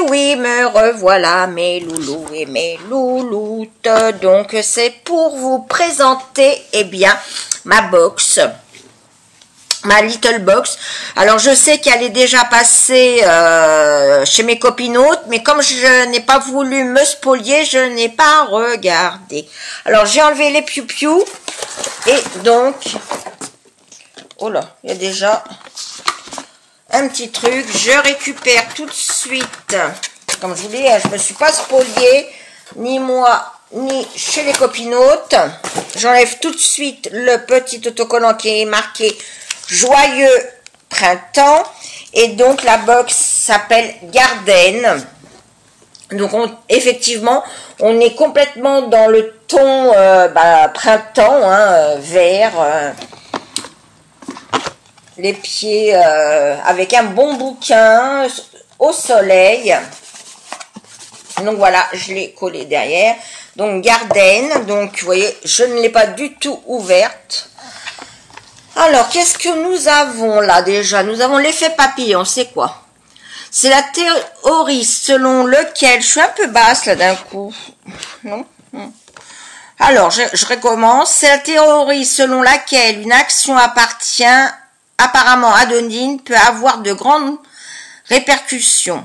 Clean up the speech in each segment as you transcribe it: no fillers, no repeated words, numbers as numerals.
oui, me revoilà mes loulous et mes louloutes. Donc c'est pour vous présenter, eh bien, ma box. Ma little box. Alors je sais qu'elle est déjà passée chez mes copinotes, mais comme je n'ai pas voulu me spolier, je n'ai pas regardé. Alors j'ai enlevé les piou-piou et donc, oh là, il y a déjà un petit truc. Je récupère tout de suite, comme je vous dis, je me suis pas spoliée, ni moi, ni chez les copinotes. J'enlève tout de suite le petit autocollant qui est marqué Joyeux printemps, et donc la box s'appelle Garden. Donc effectivement on est complètement dans le ton printemps, hein, vert, les pieds avec un bon bouquin au soleil. Donc voilà, je l'ai collé derrière. Donc Garden, donc vous voyez, je ne l'ai pas du tout ouverte. Alors, qu'est-ce que nous avons là déjà? Nous avons l'effet papillon, c'est quoi? C'est la théorie selon laquelle... Je suis un peu basse là d'un coup. Non? Alors, je recommence. C'est la théorie selon laquelle une action apparemment anodine peut avoir de grandes répercussions.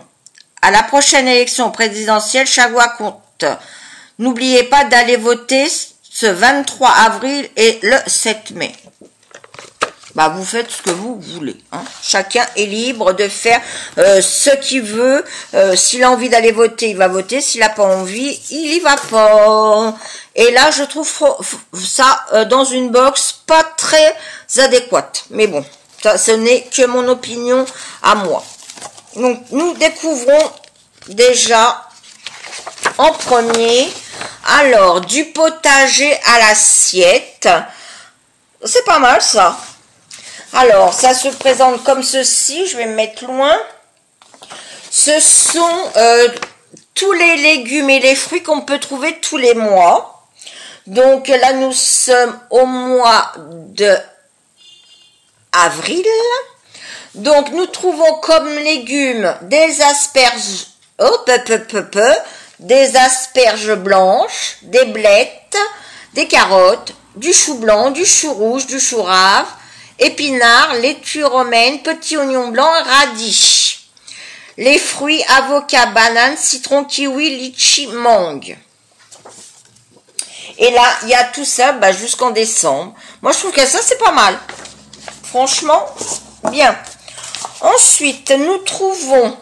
À la prochaine élection présidentielle, chaque voix compte. N'oubliez pas d'aller voter ce 23 avril et le 7 mai. Bah, vous faites ce que vous voulez, hein. Chacun est libre de faire ce qu'il veut. S'il a envie d'aller voter, il va voter. S'il n'a pas envie, il y va pas. Et là, je trouve ça dans une box pas très adéquate. Mais bon, ça, ce n'est que mon opinion à moi. Donc, nous découvrons déjà en premier, alors, du potager à l'assiette. C'est pas mal ça. Alors, ça se présente comme ceci. Je vais me mettre loin. Ce sont tous les légumes et les fruits qu'on peut trouver tous les mois. Donc là, nous sommes au mois de avril. Donc, nous trouvons comme légumes des asperges, des asperges blanches, des blettes, des carottes, du chou blanc, du chou rouge, du chou rave, épinards, laitue romaine, petits oignons blancs, radis. Les fruits, avocat, banane, citron, kiwi, litchi, mangue. Et là, il y a tout ça jusqu'en décembre. Moi, je trouve que ça, c'est pas mal. Franchement, bien. Ensuite, nous trouvons,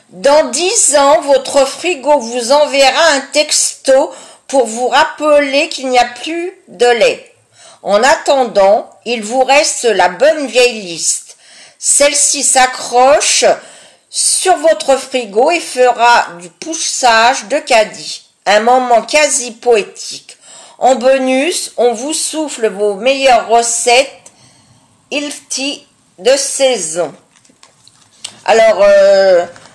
dans 10 ans, votre frigo vous enverra un texto pour vous rappeler qu'il n'y a plus de lait. En attendant, il vous reste la bonne vieille liste. Celle-ci s'accroche sur votre frigo et fera du poussage de caddie. Un moment quasi poétique. En bonus, on vous souffle vos meilleures recettes healthy de saison. Alors,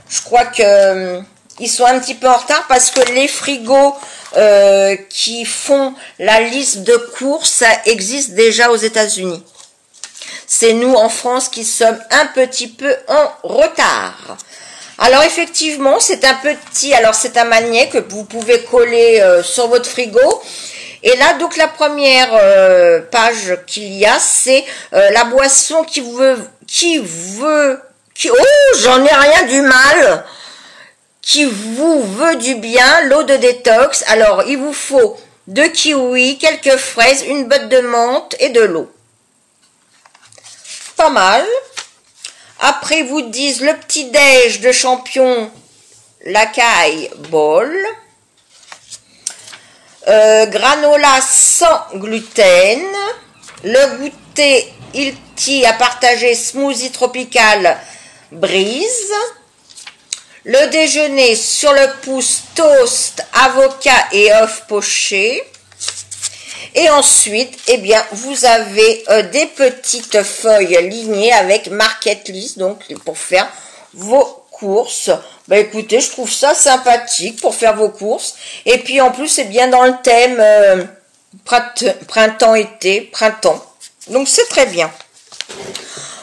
je crois que ils sont un petit peu en retard parce que les frigos qui font la liste de courses existent déjà aux États-Unis. C'est nous en France qui sommes un petit peu en retard. Alors effectivement, c'est un petit, alors c'est un magnet que vous pouvez coller sur votre frigo. Et là, donc la première page qu'il y a, c'est la boisson oh, j'en ai rien du mal, qui vous veut du bien, l'eau de détox. Alors, il vous faut 2 kiwis, quelques fraises, une botte de menthe et de l'eau. Pas mal. Après, ils vous disent le petit déj de champion, l'acai bol. Granola sans gluten. Le goûter healthy à partager, smoothie tropical brise. Le déjeuner sur le pouce, toast, avocat et œufs pochés. Et ensuite, eh bien, vous avez des petites feuilles lignées avec market list, donc pour faire vos courses. Bah écoutez, je trouve ça sympathique pour faire vos courses. Et puis en plus, c'est bien dans le thème printemps-été, printemps. Donc c'est très bien.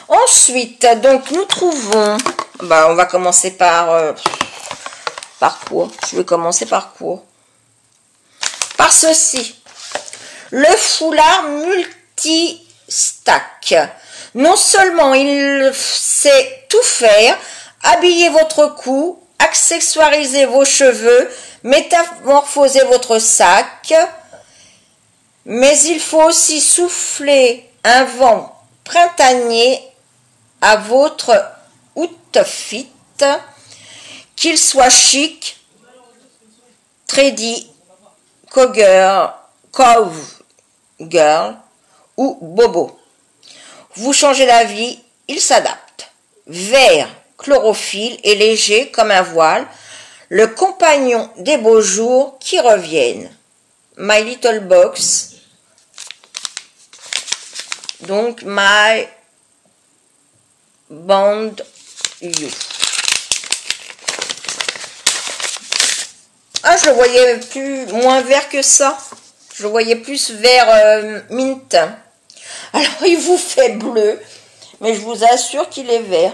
Ensuite, donc nous trouvons Bah, on va commencer par quoi? Je vais commencer par quoi? Par ceci. Le foulard multi-stack. Non seulement il sait tout faire, habiller votre cou, accessoiriser vos cheveux, métamorphoser votre sac, mais il faut aussi souffler un vent printanier à votre outfit, qu'il soit chic, trendy, cowgirl ou bobo. Vous changez d'avis, il s'adapte. Vert, chlorophylle et léger comme un voile, le compagnon des beaux jours qui reviennent. My Little Box. Donc, My Band You. Ah, je le voyais moins vert que ça. Je le voyais plus vert mint. Alors, il vous fait bleu, mais je vous assure qu'il est vert.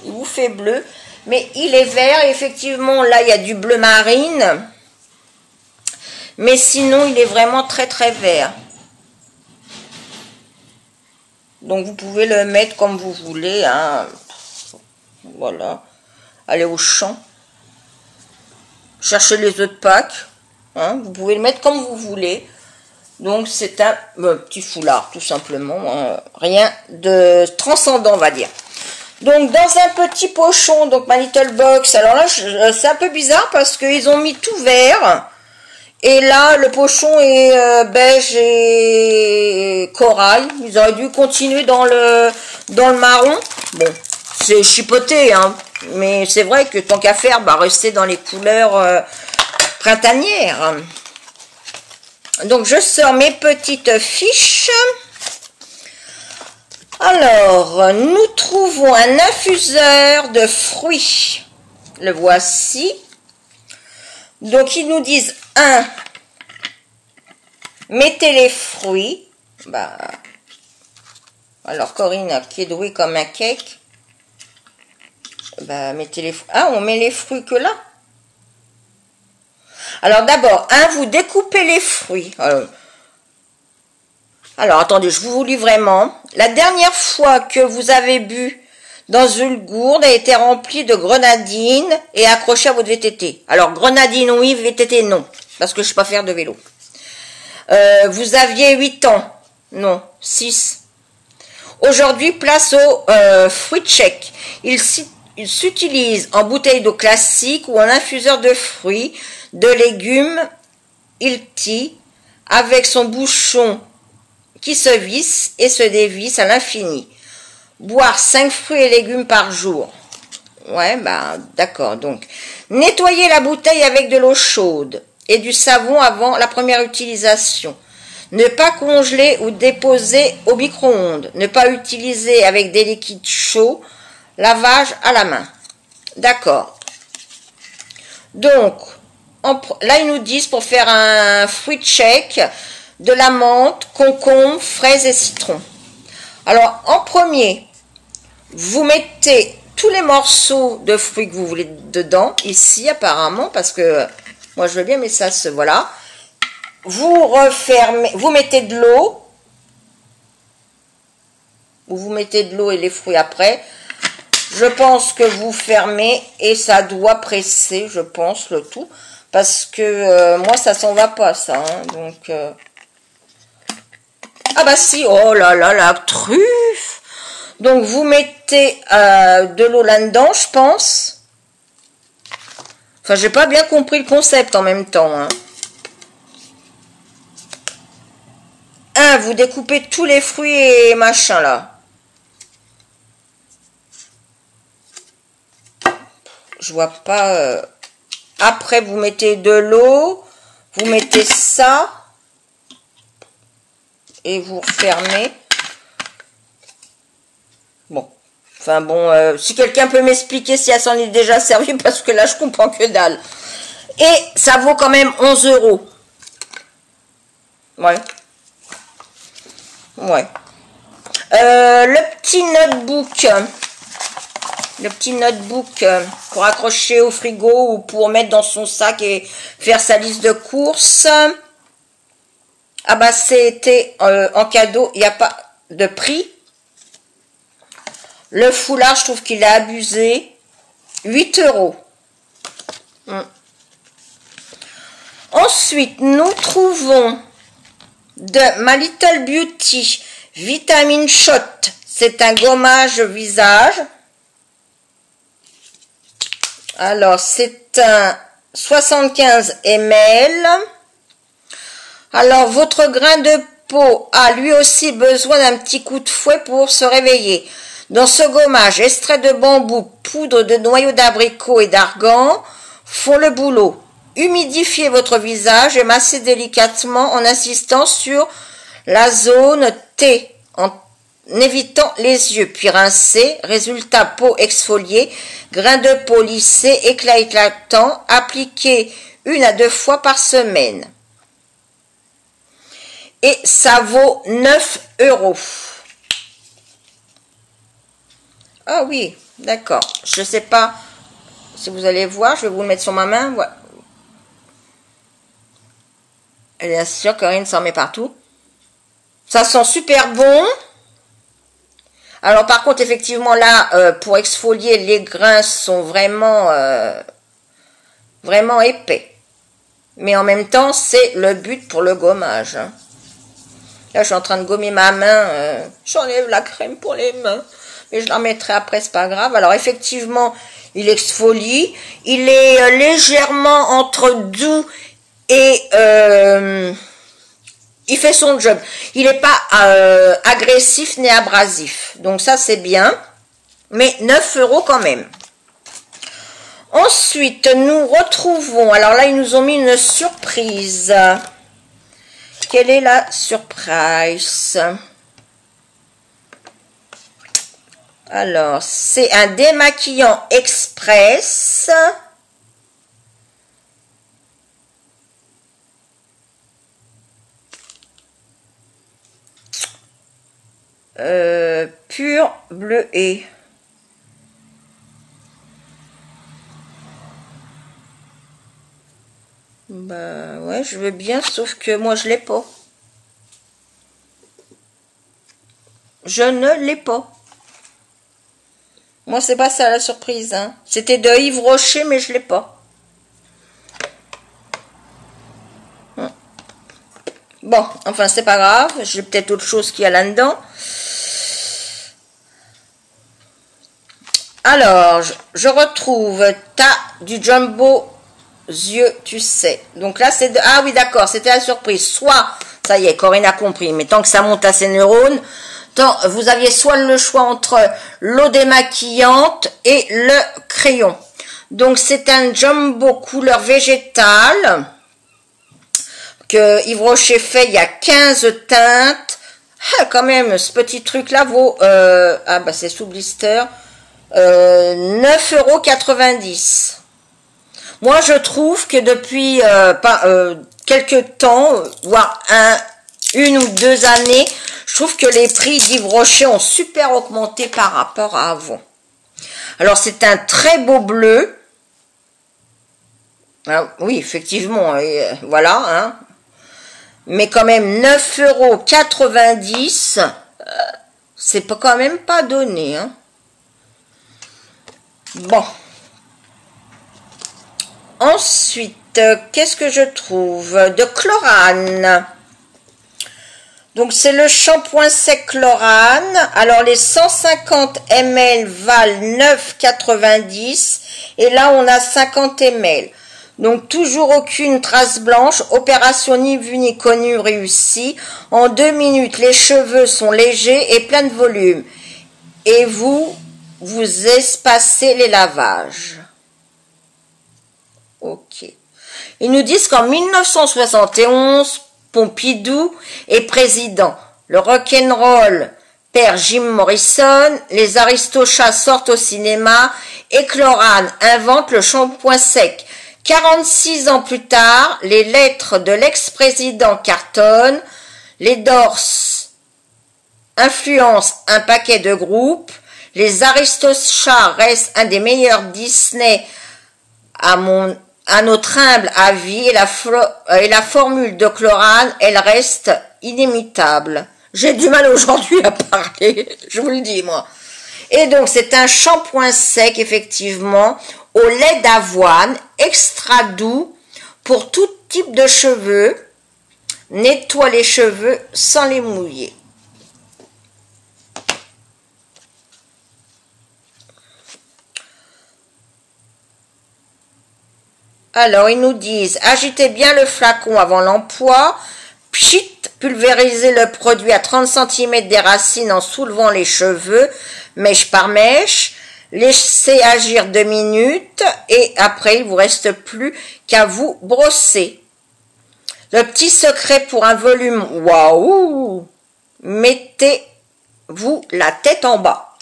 Il vous fait bleu, mais il est vert. Effectivement, là, il y a du bleu marine. Mais sinon, il est vraiment très, très vert. Donc, vous pouvez le mettre comme vous voulez. Hein. Voilà. Allez au champ. Cherchez les œufs de Pâques. Hein. Vous pouvez le mettre comme vous voulez. Donc, c'est un petit foulard, tout simplement. Hein. Rien de transcendant, on va dire. Donc, dans un petit pochon, donc ma Little Box. Alors là, c'est un peu bizarre parce qu'ils ont mis tout vert. Et là, le pochon est beige et corail. Ils auraient dû continuer dans le marron. Bon, c'est chipoté, hein. Mais c'est vrai que tant qu'à faire, bah, rester dans les couleurs printanières. Donc, je sors mes petites fiches. Alors, nous trouvons un infuseur de fruits. Le voici. Donc, ils nous disent 1. Mettez les fruits. Bah, alors, Corinne, qui est douée comme un cake. Bah, mettez les fruits. Ah, on met les fruits que là. Alors, d'abord, 1, vous découpez les fruits. Alors, attendez, je vous lis vraiment. La dernière fois que vous avez bu dans une gourde a été remplie de grenadine et accrochée à votre VTT. Alors, grenadine, oui, VTT, non. Parce que je ne sais pas faire de vélo. Vous aviez 8 ans. Non, 6. Aujourd'hui, place au fruit check. Il s'utilise en bouteille d'eau classique ou en infuseur de fruits, de légumes, Ilti, avec son bouchon qui se visse et se dévisse à l'infini. Boire 5 fruits et légumes par jour. Ouais, bah d'accord. Donc, nettoyer la bouteille avec de l'eau chaude et du savon avant la première utilisation. Ne pas congeler ou déposer au micro-ondes. Ne pas utiliser avec des liquides chauds. Lavage à la main. D'accord. Donc, là, ils nous disent pour faire un fruit check, de la menthe, concombre, fraises et citron. Alors, en premier, vous mettez tous les morceaux de fruits que vous voulez dedans, ici apparemment, parce que moi je veux bien, mais ça se... Voilà. Vous refermez, vous mettez de l'eau, ou vous mettez de l'eau et les fruits après. Je pense que vous fermez et ça doit presser, je pense, le tout. Parce que moi, ça s'en va pas, ça. Hein, donc... Ah bah si, oh là là, la truffe. Donc, vous mettez de l'eau là-dedans, je pense. Enfin, j'ai pas bien compris le concept en même temps. Hein. Vous découpez tous les fruits et machin, là. Je vois pas... Après, vous mettez de l'eau. Vous mettez ça. Et vous refermez. Bon. Enfin bon, si quelqu'un peut m'expliquer si elle s'en est déjà servie, parce que là, je comprends que dalle. Et ça vaut quand même 11 €. Ouais. Ouais. Le petit notebook. Le petit notebook pour accrocher au frigo ou pour mettre dans son sac et faire sa liste de courses. Ah bah c'était en cadeau, il n'y a pas de prix. Le foulard, je trouve qu'il a abusé. 8 €. Ensuite, nous trouvons de My Little Beauty Vitamine Shot. C'est un gommage visage. Alors, c'est un 75 ml. Alors, votre grain de peau a lui aussi besoin d'un petit coup de fouet pour se réveiller. Dans ce gommage, extrait de bambou, poudre de noyau d'abricot et d'argan font le boulot. Humidifiez votre visage et massez délicatement en insistant sur la zone T, en évitant les yeux, puis rincez. Résultat, peau exfoliée, grain de peau lissé, éclat éclatant, appliquez 1 à 2 fois par semaine. Et ça vaut 9 €. Ah oui, d'accord. Je ne sais pas si vous allez voir, je vais vous le mettre sur ma main. Voilà. Et bien sûr, Corinne s'en met partout. Ça sent super bon. Alors par contre, effectivement, là, pour exfolier, les grains sont vraiment, vraiment épais. Mais en même temps, c'est le but pour le gommage. Hein. Là, je suis en train de gommer ma main. J'enlève la crème pour les mains. Mais je la mettrai après, c'est pas grave. Alors effectivement, il exfolie. Il est légèrement entre doux et il fait son job. Il n'est pas agressif ni abrasif. Donc ça, c'est bien. Mais 9 € quand même. Ensuite, nous retrouvons... Alors là, ils nous ont mis une surprise. Quelle est la surprise? Alors, c'est un démaquillant express. Pur bleuet. Bah ouais, je veux bien, sauf que moi je l'ai pas. Je ne l'ai pas. Moi c'est pas ça la surprise. Hein. C'était de Yves Rocher, mais je l'ai pas. Bon, enfin c'est pas grave. J'ai peut-être autre chose qu'il y a là-dedans. Alors, je retrouve du jumbo yeux, tu sais. Donc là, c'est... Ah oui, d'accord, c'était la surprise. Soit, ça y est, Corinne a compris, mais tant que ça monte à ses neurones, vous aviez soit le choix entre l'eau démaquillante et le crayon. Donc, c'est un jumbo couleur végétale que Yves Rocher fait. Il y a 15 teintes. Ah, quand même, ce petit truc-là vaut... ah, bah, c'est sous blister. 9,90 €. Moi, je trouve que depuis quelques temps, voire une ou 2 années, je trouve que les prix d'Yves Rocher ont super augmenté par rapport à avant. Alors, c'est un très beau bleu. Ah, oui, effectivement, voilà. Hein. Mais quand même, 9,90 €, c'est quand même pas donné. Hein. Bon. Ensuite, qu'est-ce que je trouve? De Chlorane. Donc, c'est le shampoing sec Chlorane. Alors, les 150 ml valent 9,90 €. Et là, on a 50 ml. Donc, toujours aucune trace blanche. Opération ni vue ni connue réussie. En 2 minutes, les cheveux sont légers et pleins de volume. Et vous espacez les lavages. Ok. Ils nous disent qu'en 1971, Pompidou est président. Le rock'n'roll perd Jim Morrison. Les Aristochats sortent au cinéma. Et Chlorane invente le shampoing sec. 46 ans plus tard, les lettres de l'ex-président cartonnent. Les Doors influencent un paquet de groupes. Les Aristochats restent un des meilleurs Disney à notre humble avis, et la formule de chlorane, elle reste inimitable. J'ai du mal aujourd'hui à parler, je vous le dis moi. Et donc c'est un shampoing sec effectivement au lait d'avoine, extra doux pour tout type de cheveux. Nettoie les cheveux sans les mouiller. Alors, ils nous disent, agitez bien le flacon avant l'emploi, pchit, pulvérisez le produit à 30 cm des racines en soulevant les cheveux, mèche par mèche, laissez agir 2 minutes et après, il ne vous reste plus qu'à vous brosser. Le petit secret pour un volume, waouh, mettez-vous la tête en bas.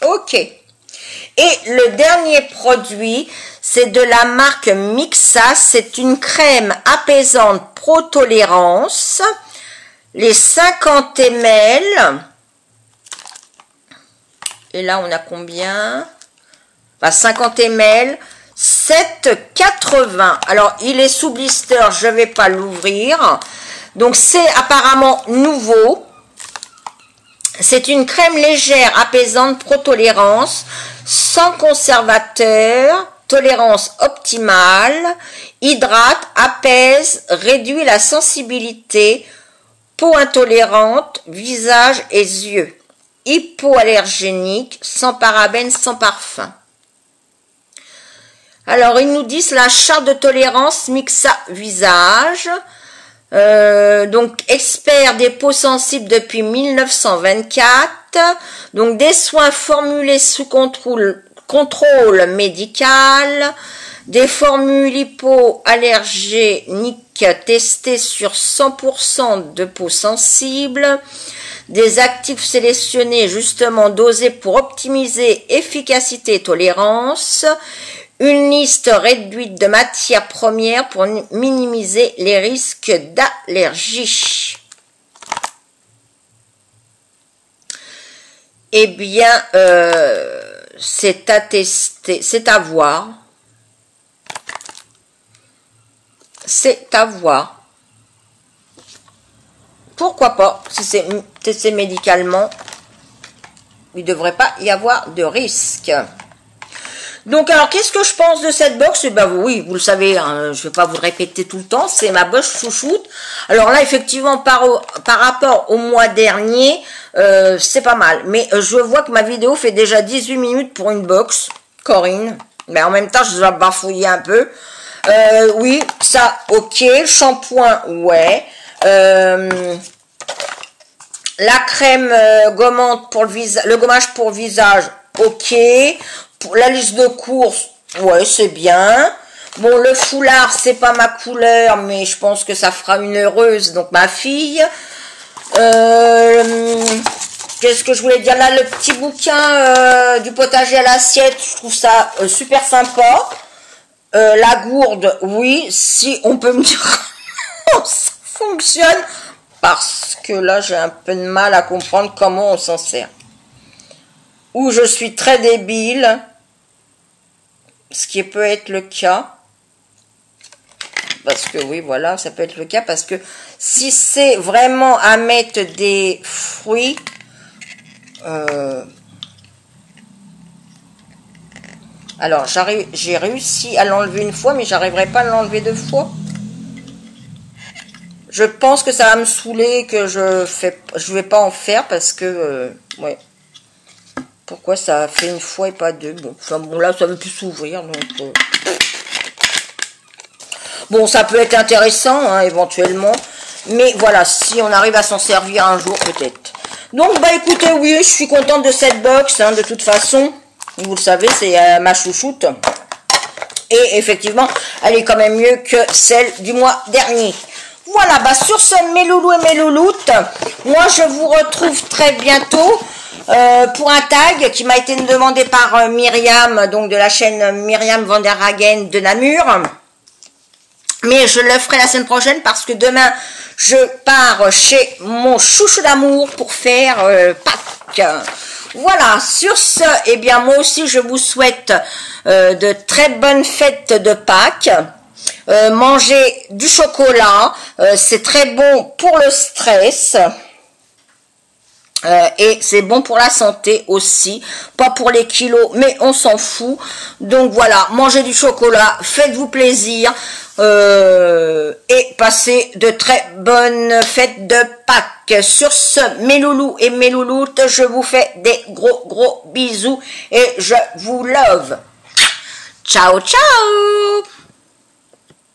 Ok. Et le dernier produit, c'est de la marque Mixa. C'est une crème apaisante pro-tolérance. Les 50 ml. Et là, on a combien? 50 ml. 7,80. Alors, il est sous blister. Je ne vais pas l'ouvrir. Donc, c'est apparemment nouveau. C'est une crème légère, apaisante, pro-tolérance, sans conservateur, tolérance optimale, hydrate, apaise, réduit la sensibilité, peau intolérante, visage et yeux, hypoallergénique, sans parabènes, sans parfum. Alors, ils nous disent la charte de tolérance Mixa Visage. Donc expert des peaux sensibles depuis 1924, donc des soins formulés sous contrôle médical, des formules hypoallergéniques testées sur 100% de peau sensible, des actifs sélectionnés justement dosés pour optimiser efficacité et tolérance, une liste réduite de matières premières pour minimiser les risques d'allergie. Eh bien, c'est à tester, c'est à voir. C'est à voir. Pourquoi pas, si c'est testé médicalement, il ne devrait pas y avoir de risque. Donc, alors, qu'est-ce que je pense de cette box? Eh ben, oui, vous le savez, hein, je ne vais pas vous le répéter tout le temps, c'est ma box chouchoute. Alors là, effectivement, par rapport au mois dernier, c'est pas mal. Mais je vois que ma vidéo fait déjà 18 minutes pour une box, Corinne. Mais en même temps, je dois bafouiller un peu. Oui, ça, ok. Shampoing, ouais. La crème gommante pour le visage, le gommage pour visage, ok. Pour la liste de courses, ouais, c'est bien. Bon, le foulard, c'est pas ma couleur, mais je pense que ça fera une heureuse, donc ma fille. Qu'est-ce que je voulais dire là? Le petit bouquin du potager à l'assiette, je trouve ça super sympa. La gourde, oui, si on peut me dire comment ça fonctionne, parce que là, j'ai un peu de mal à comprendre comment on s'en sert. Ou je suis très débile, ce qui peut être le cas, parce que oui, voilà, ça peut être le cas, parce que si c'est vraiment à mettre des fruits, alors j'ai réussi à l'enlever une fois, mais j'arriverai pas à l'enlever 2 fois. Je pense que ça va me saouler, que je vais pas en faire, parce que, ouais. Pourquoi ça a fait une fois et pas 2? Bon, enfin, bon là, ça veut plus s'ouvrir, donc... Bon, ça peut être intéressant, hein, éventuellement. Mais voilà, si on arrive à s'en servir un jour, peut-être. Donc, bah écoutez, oui, je suis contente de cette box, hein, de toute façon. Vous le savez, c'est ma chouchoute. Et effectivement, elle est quand même mieux que celle du mois dernier. Voilà, bah sur ce, mes loulous et mes louloutes, moi, je vous retrouve très bientôt. Pour un tag qui m'a été demandé par Myriam, donc de la chaîne Myriam van der Hagen de Namur. Mais je le ferai la semaine prochaine parce que demain, je pars chez mon chouchou d'amour pour faire Pâques. Voilà, sur ce, eh bien moi aussi je vous souhaite de très bonnes fêtes de Pâques. Mangez du chocolat, c'est très bon pour le stress. Et c'est bon pour la santé aussi, pas pour les kilos, mais on s'en fout. Donc voilà, mangez du chocolat, faites-vous plaisir et passez de très bonnes fêtes de Pâques. Sur ce, mes loulous et mes louloutes, je vous fais des gros bisous et je vous love. Ciao, ciao!